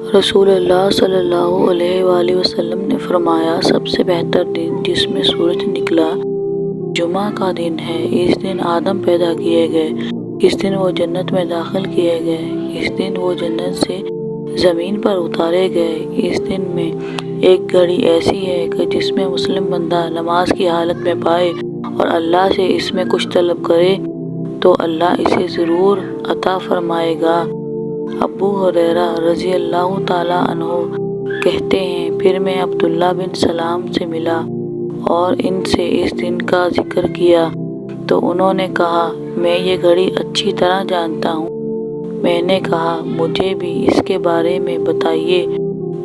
رسول اللہ صلی اللہ علیہ وآلہ وسلم نے فرمایا، سب سے بہتر دن جس میں سورج نکلا جمعہ کا دن ہے۔ اس دن آدم پیدا کیے گئے، اس دن وہ جنت میں داخل کیے گئے، اس دن وہ جنت سے زمین پر اتارے گئے۔ اس دن میں ایک گھڑی ایسی ہے کہ جس میں مسلم بندہ نماز کی حالت میں پائے اور اللہ سے اس میں کچھ طلب کرے تو اللہ اسے ضرور عطا فرمائے گا۔ ابو ہریرہ رضی اللہ تعالیٰ عنہ کہتے ہیں، پھر میں عبداللہ بن سلام سے ملا اور ان سے اس دن کا ذکر کیا تو انہوں نے کہا، میں یہ گھڑی اچھی طرح جانتا ہوں۔ میں نے کہا، مجھے بھی اس کے بارے میں بتائیے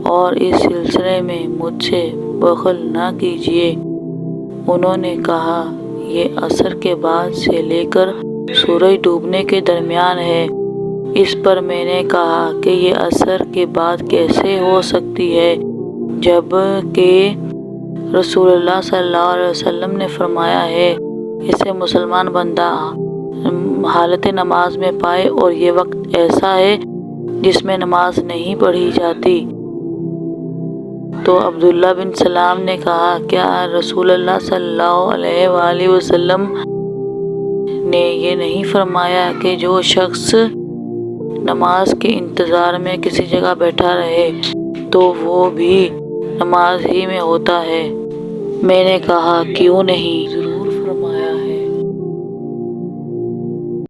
اور اس سلسلے میں مجھ سے بخل نہ کیجیے۔ انہوں نے کہا، یہ عصر کے بعد سے لے کر سورج ڈوبنے کے درمیان ہے۔ اس پر میں نے کہا کہ یہ عصر کے بعد کیسے ہو سکتی ہے، جب کہ رسول اللہ صلی اللہ علیہ وسلم نے فرمایا ہے، اسے مسلمان بندہ حالت نماز میں پائے اور یہ وقت ایسا ہے جس میں نماز نہیں پڑھی جاتی۔ تو عبداللہ بن سلام نے کہا، کیا رسول اللہ صلی اللہ علیہ وآلہ وسلم نے یہ نہیں فرمایا کہ جو شخص نماز کے انتظار میں کسی جگہ بیٹھا رہے تو وہ بھی نماز ہی میں ہوتا ہے؟ میں نے کہا، کیوں نہیں،